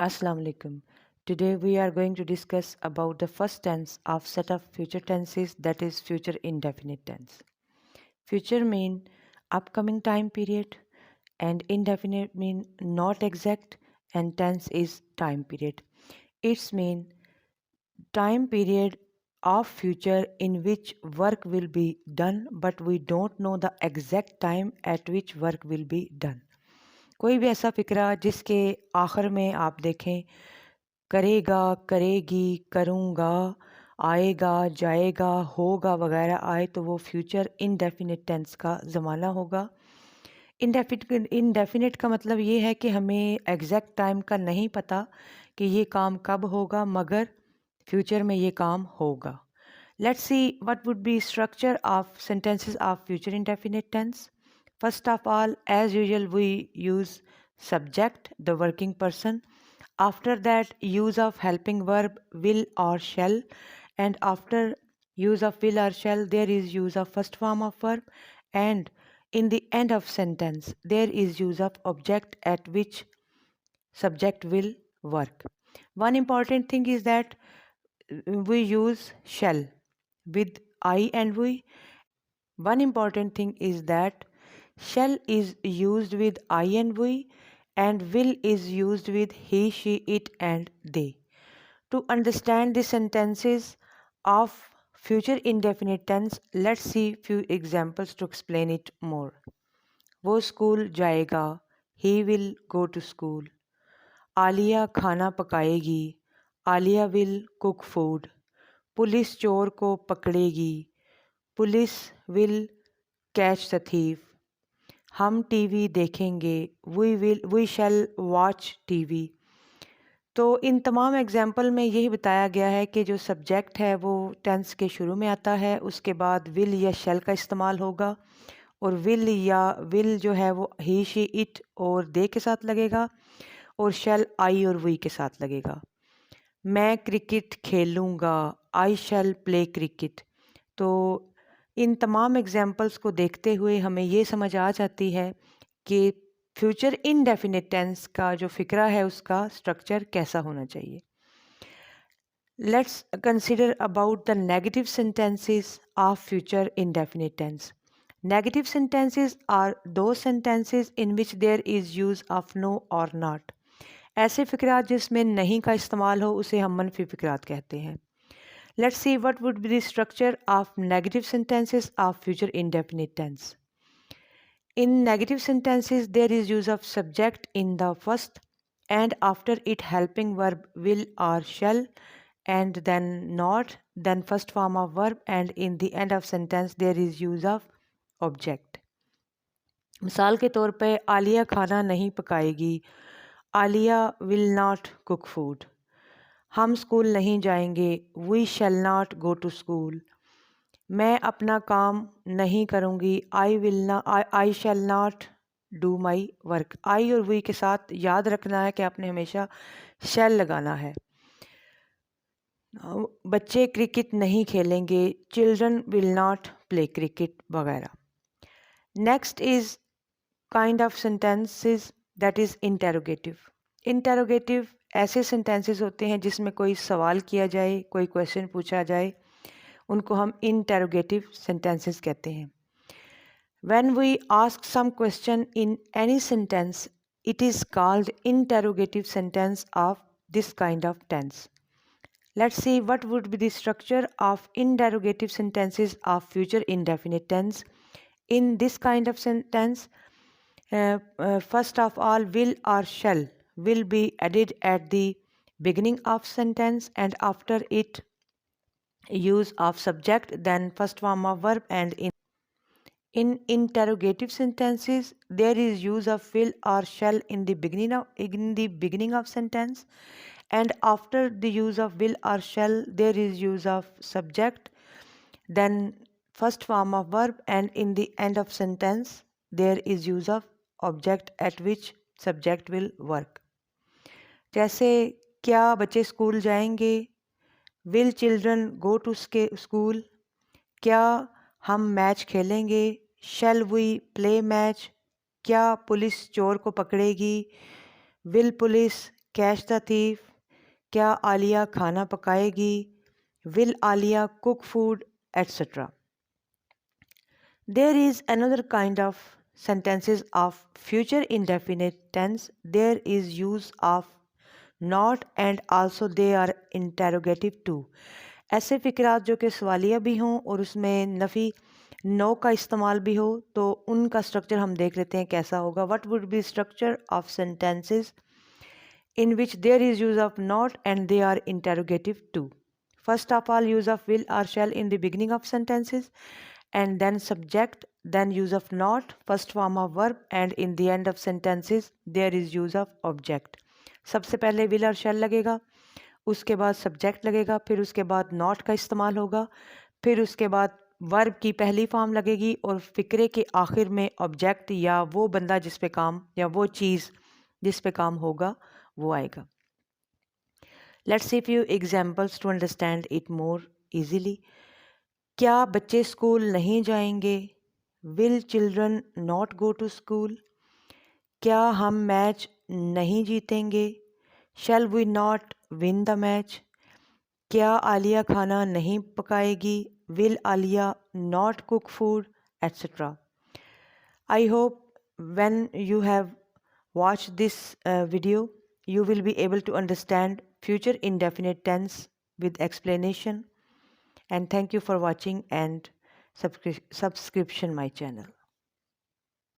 Assalamu alaikum. Today we are going to discuss about the first tense of set of future tenses, that is future indefinite tense. Future mean upcoming time period and indefinite mean not exact and tense is time period. It's mean time period of future in which work will be done but we don't know the exact time at which work will be done. कोई भी ऐसा फ़िक्रा जिसके आखिर में आप देखें करेगा, करेगी, करूँगा, आएगा, जाएगा, होगा वगैरह आए तो वो फ्यूचर इनडेफिनिट टेंस का ज़माना होगा। इनडेफिनिट का मतलब ये है कि हमें एग्जैक्ट टाइम का नहीं पता कि ये काम कब होगा, मगर फ्यूचर में ये काम होगा। Let's see what would be structure of sentences of future indefinite tense. First of all, as usual, we use subject, the working person. After that, use of helping verb will or shall, and after use of will or shall, there is use of first form of verb, and in the end of sentence, there is use of object at which subject will work. One important thing is that we use shall with I and we. One important thing is that shall is used with I and we, and will is used with he, she, it, and they. To understand the sentences of future indefinite tense, let's see few examples to explain it more. वो school जाएगा, he will go to school. Alia खाना पकाएगी, Alia will cook food. Police चोर को पकड़ेगी, police will catch the thief. हम TV देखेंगे, we shall watch TV. तो इन तमाम एग्जाम्पल में यही बताया गया है कि जो सब्जेक्ट है वो टेंस के शुरू में आता है, उसके बाद विल या शेल का इस्तेमाल होगा, और विल जो है वो ही, शी, इट और दे के साथ लगेगा, और शेल आई और वी के साथ लगेगा। मैं क्रिकेट खेलूँगा, आई शेल प्ले क्रिकेट। तो इन तमाम एग्जाम्पल्स को देखते हुए हमें ये समझ आ जाती है कि फ्यूचर इनडेफिनिट टेंस का जो फ़िक्रा है उसका स्ट्रक्चर कैसा होना चाहिए। Let's consider about the negative sentences of future indefinite tense. Negative sentences are those sentences in which there is use of no or not. ऐसे फ़िक्रात जिसमें नहीं का इस्तेमाल हो उसे हम मनफी फ़िक्रात कहते हैं. Let's see what would be the structure of negative sentences of future indefinite tense. In negative sentences, there is use of subject in the first and after it helping verb will or shall, and then not, then first form of verb, and in the end of sentence there is use of object. मिसाल के तौर पे आलिया खाना नहीं पकाएगी, Alia will not cook food. हम school नहीं जाएंगे, we shall not go to school. मैं अपना काम नहीं करूँगी, I shall not do my work. I और वी के साथ याद रखना है कि आपने हमेशा शैल लगाना है. बच्चे क्रिकेट नहीं खेलेंगे, children will not play cricket वगैरह. Next is kind of sentences that is interrogative. Interrogative ऐसे सेंटेंसेस होते हैं जिसमें कोई सवाल किया जाए, कोई क्वेश्चन पूछा जाए, उनको हम इंटेरोगेटिव सेंटेंसेस कहते हैं. When we ask some question in any sentence, it is called interrogative sentence of this kind of tense. Let's see what would be the structure of interrogative sentences of future indefinite tense. In this kind of sentence, first of all, will or shall will be added at the beginning of sentence, and after it use of subject, then first form of verb, and in interrogative sentences there is use of will or shall in the beginning of sentence, and after the use of will or shall there is use of subject, then first form of verb, and in the end of sentence there is use of object at which subject will work. जैसे क्या बच्चे school जाएंगे, will children go to school. क्या हम match खेलेंगे, shall we play match. क्या police चोर को पकड़ेगी, will police catch the thief, क्या आलिया खाना पकाएगी, will Alia cook food, etc. There is another kind of sentences of future indefinite tense. There is use of not and also they are interrogative too. ऐसे फ़िक्रात जो कि सवालिया भी हों और उसमें नफ़ी नो का इस्तेमाल भी हो, तो उनका स्ट्रक्चर हम देख लेते हैं कैसा होगा. What would be structure of sentences in which there is use of not and they are interrogative too? First of all, use of will or shall in the beginning of sentences, and then subject, then use of not, first form of verb, and in the end of sentences there is use of object. सबसे पहले will और shall लगेगा, उसके बाद subject लगेगा, फिर उसके बाद नॉट का इस्तेमाल होगा, फिर उसके बाद वर्ब की पहली फॉर्म लगेगी और फ़िक्रे के आखिर में ऑब्जेक्ट या वो बंदा जिस पे काम या वो चीज़ जिस पे काम होगा वो आएगा. Let's see few examples to understand it more easily. क्या बच्चे स्कूल नहीं जाएंगे? Will children not go to school? क्या हम मैच नहीं जीतेंगे? Shall we not win the match? क्या आलिया खाना नहीं पकाएगी? Will Alia not cook food, etc. I hope when you have watched this video, you will be able to understand future indefinite tense with explanation. And thank you for watching and subscription my channel.